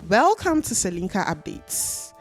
Welcome to Celinka Updates.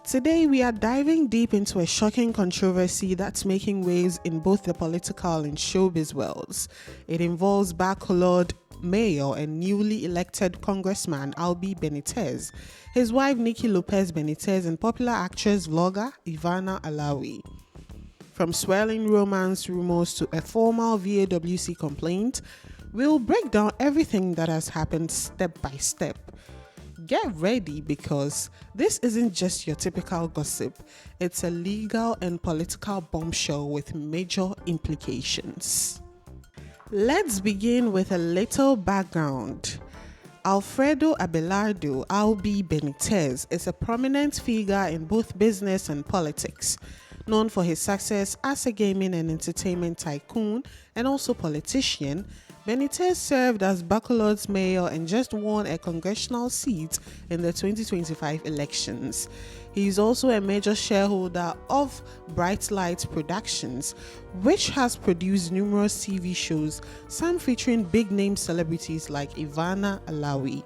Today we are diving deep into a shocking controversy that's making waves in both the political and showbiz worlds. It involves Bacolod Mayor and newly elected Congressman Albee Benitez, his wife Nikki Lopez-Benitez, and popular actress vlogger Ivana Alawi. From swirling romance rumors to a formal VAWC complaint, we'll break down everything that has happened step by step. Get ready because this isn't just your typical gossip, it's a legal and political bombshell with major implications. Let's begin with a little background. Alfredo Abelardo Albee Benitez is a prominent figure in both business and politics, known for his success as a gaming and entertainment tycoon and also politician. Benitez served as Bacolod's mayor and just won a congressional seat in the 2025 elections. He is also a major shareholder of Bright Light Productions, which has produced numerous TV shows, some featuring big-name celebrities like Ivana Alawi.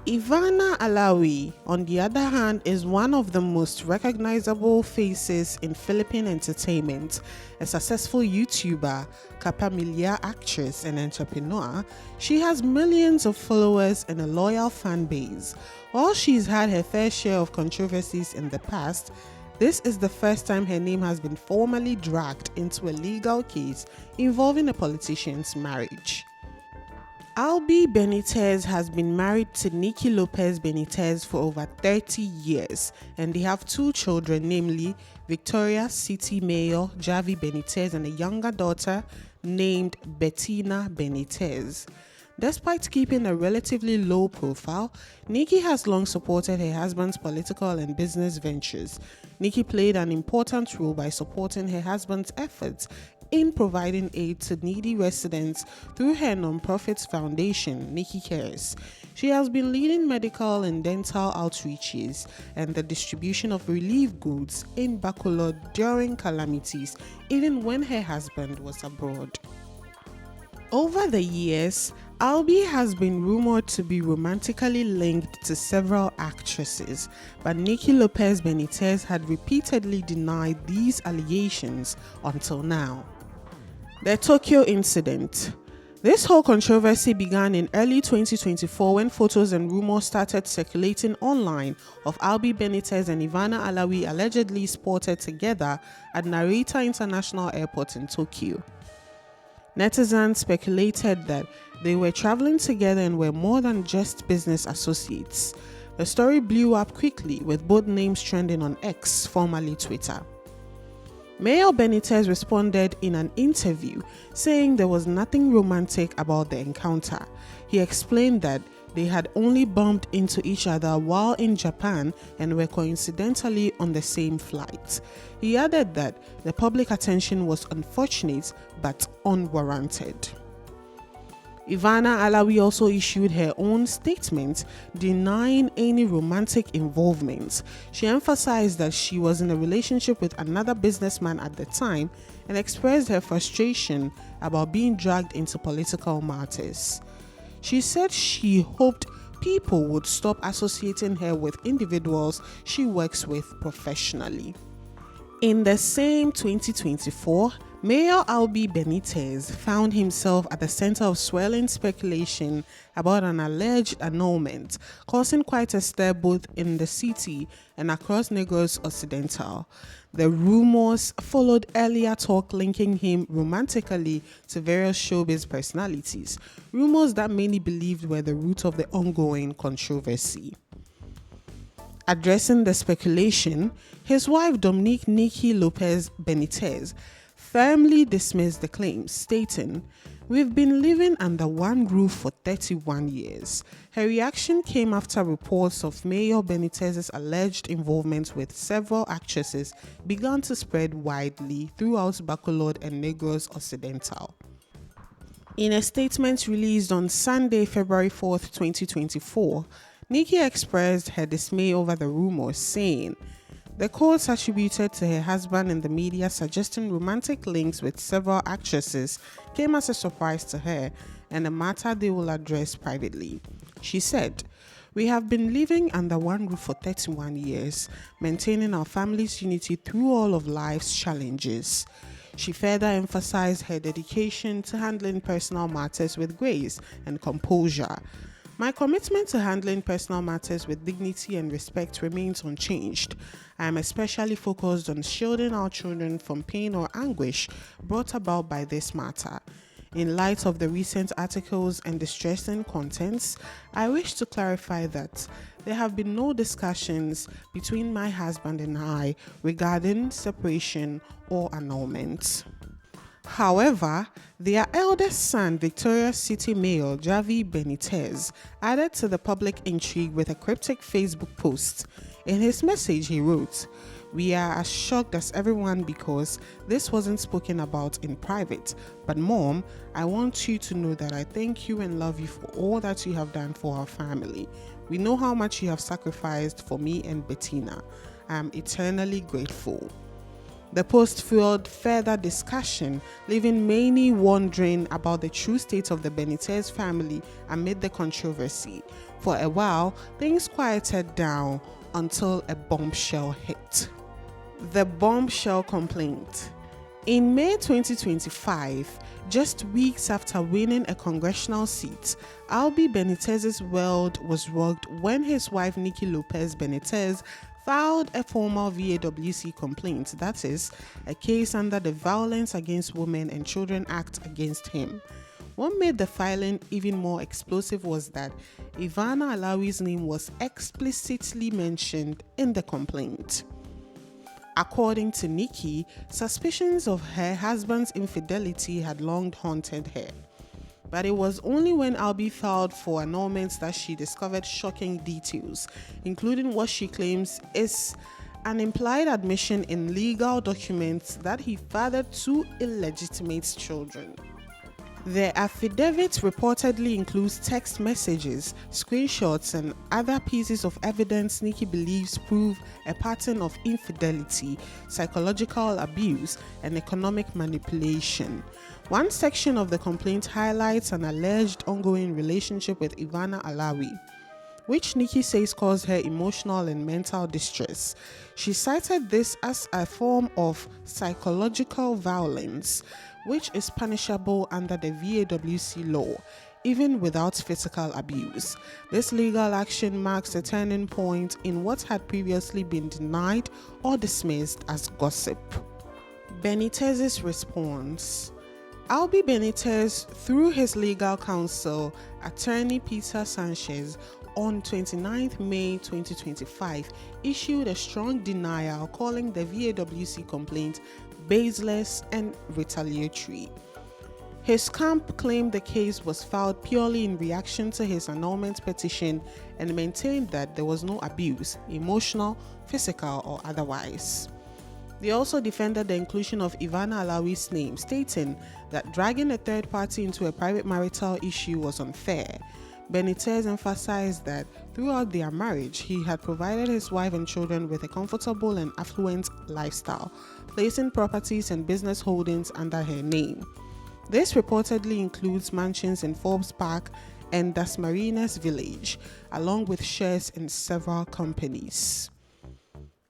Ivana Alawi, on the other hand, is one of the most recognizable faces in Philippine entertainment. A successful YouTuber, capability actress and entrepreneur, she has millions of followers and a loyal fan base. While she's had her fair share of controversies in the past, this is the first time her name has been formally dragged into a legal case involving a politician's marriage. Albee Benitez has been married to Nikki Lopez-Benitez for over 30 years, and they have two children, namely Victoria City Mayor Javi Benitez and a younger daughter named Bettina Benitez. Despite keeping a relatively low profile, Nikki has long supported her husband's political and business ventures. Nikki played an important role by supporting her husband's efforts in providing aid to needy residents through her non-profit foundation, Nikki Cares. She has been leading medical and dental outreaches and the distribution of relief goods in Bacolod during calamities, even when her husband was abroad. Over the years, Albee has been rumored to be romantically linked to several actresses, but Nikki Lopez-Benitez had repeatedly denied these allegations until now. The Tokyo incident. This whole controversy began in early 2024 when photos and rumors started circulating online of Albee Benitez and Ivana Alawi allegedly spotted together at Narita International Airport in Tokyo. Netizens speculated that they were traveling together and were more than just business associates. The story blew up quickly, with both names trending on X, formerly Twitter. Mayor Benitez responded in an interview, saying there was nothing romantic about the encounter. He explained that they had only bumped into each other while in Japan and were coincidentally on the same flight. He added that the public attention was unfortunate but unwarranted. Ivana Alawi also issued her own statement denying any romantic involvement. She emphasized that she was in a relationship with another businessman at the time and expressed her frustration about being dragged into political matters. She said she hoped people would stop associating her with individuals she works with professionally. In the same 2024, Mayor Albee Benitez found himself at the center of swirling speculation about an alleged annulment, causing quite a stir both in the city and across Negros Occidental. The rumors followed earlier talk linking him romantically to various showbiz personalities, rumors that many believed were the root of the ongoing controversy. Addressing the speculation, his wife Dominique Nikki Lopez-Benitez firmly dismissed the claims, stating, "We've been living under one roof for 31 years. Her reaction came after reports of Mayor Benitez's alleged involvement with several actresses began to spread widely throughout Bacolod and Negros Occidental. In a statement released on Sunday, February 4th, 2024, Nikki expressed her dismay over the rumors, saying, "The quotes attributed to her husband in the media suggesting romantic links with several actresses came as a surprise to her and a matter they will address privately." She said, We have been living under one roof for 31 years, maintaining our family's unity through all of life's challenges. She further emphasized her dedication to handling personal matters with grace and composure. My commitment to handling personal matters with dignity and respect remains unchanged. I am especially focused on shielding our children from pain or anguish brought about by this matter. In light of the recent articles and distressing contents, I wish to clarify that there have been no discussions between my husband and I regarding separation or annulment. However, their eldest son, Victoria's City Mayor Javi Benitez, added to the public intrigue with a cryptic Facebook post. In his message, he wrote, "We are as shocked as everyone because this wasn't spoken about in private. But Mom, I want you to know that I thank you and love you for all that you have done for our family. We know how much you have sacrificed for me and Bettina. I am eternally grateful." The post fueled further discussion, leaving many wondering about the true state of the Benitez family amid the controversy. For a while, things quieted down until a bombshell hit. The bombshell complaint. In May 2025, just weeks after winning a congressional seat, Albee Benitez's world was rocked when his wife Nikki Lopez-Benitez filed a formal VAWC complaint, that is, a case under the Violence Against Women and Children Act against him. What made the filing even more explosive was that Ivana Alawi's name was explicitly mentioned in the complaint. According to Nikki, suspicions of her husband's infidelity had long haunted her. But it was only when Albee filed for annulment that she discovered shocking details, including what she claims is an implied admission in legal documents that he fathered two illegitimate children. The affidavit reportedly includes text messages, screenshots, and other pieces of evidence Nikki believes prove a pattern of infidelity, psychological abuse, and economic manipulation. One section of the complaint highlights an alleged ongoing relationship with Ivana Alawi, which Nikki says caused her emotional and mental distress. She cited this as a form of psychological violence, which is punishable under the VAWC law, even without physical abuse. This legal action marks a turning point in what had previously been denied or dismissed as gossip. Benitez's response. Albee Benitez, through his legal counsel, attorney Peter Sanchez, on 29 May 2025, issued a strong denial calling the VAWC complaint baseless and retaliatory. His camp claimed the case was filed purely in reaction to his annulment petition and maintained that there was no abuse, emotional, physical, or otherwise. They also defended the inclusion of Ivana Alawi's name, stating that dragging a third party into a private marital issue was unfair. Benitez emphasized that throughout their marriage, he had provided his wife and children with a comfortable and affluent lifestyle, placing properties and business holdings under her name. This reportedly includes mansions in Forbes Park and Das Marinas Village, along with shares in several companies.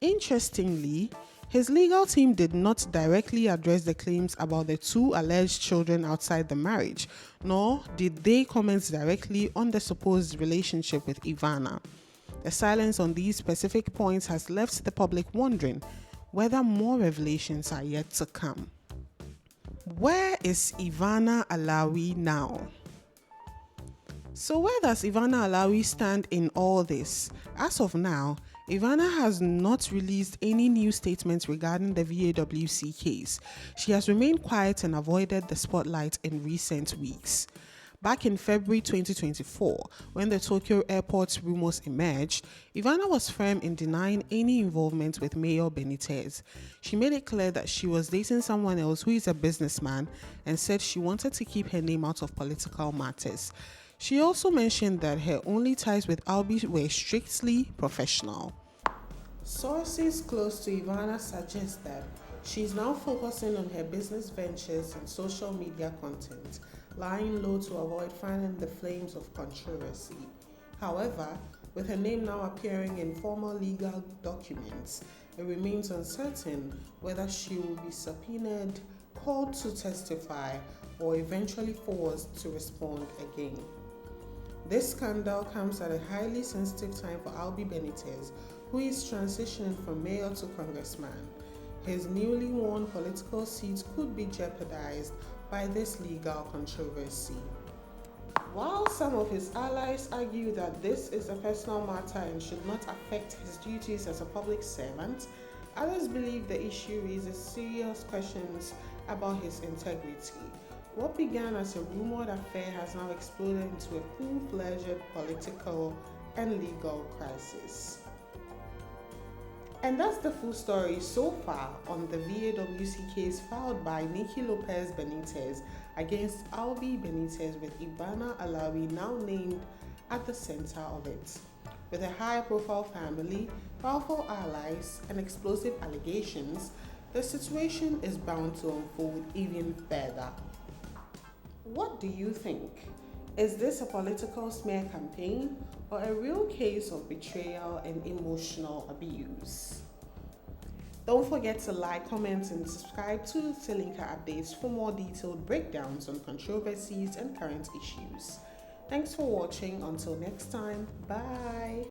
Interestingly, his legal team did not directly address the claims about the two alleged children outside the marriage, nor did they comment directly on the supposed relationship with Ivana. The silence on these specific points has left the public wondering whether more revelations are yet to come. Where is Ivana Alawi now? So where does Ivana Alawi stand in all this? As of now, Ivana has not released any new statements regarding the VAWC case. She has remained quiet and avoided the spotlight in recent weeks. Back in February 2024, when the Tokyo airport rumors emerged, Ivana was firm in denying any involvement with Mayor Benitez. She made it clear that she was dating someone else who is a businessman and said she wanted to keep her name out of political matters. She also mentioned that her only ties with Albees were strictly professional. Sources close to Ivana suggest that she is now focusing on her business ventures and social media content, lying low to avoid fanning the flames of controversy. However, With her name now appearing in formal legal documents, it remains uncertain whether she will be subpoenaed, called to testify, or eventually forced to respond again. This scandal comes at a highly sensitive time for Albee Benitez, who is transitioning from mayor to congressman. His newly won political seat could be jeopardized by this legal controversy. While some of his allies argue that this is a personal matter and should not affect his duties as a public servant, others believe the issue raises serious questions about his integrity. What began as a rumored affair has now exploded into a full-fledged political and legal crisis. And that's the full story so far on the VAWC case filed by Nikki Lopez-Benitez against Albee Benitez, with Ivana Alawi now named at the center of it. With a high-profile family, powerful allies, and explosive allegations, the situation is bound to unfold even further. What do you think? Is this a political smear campaign or a real case of betrayal and emotional abuse? Don't forget to like, comment, and subscribe to Celinka updates for more detailed breakdowns on controversies and current issues. Thanks for watching. Until next time, bye.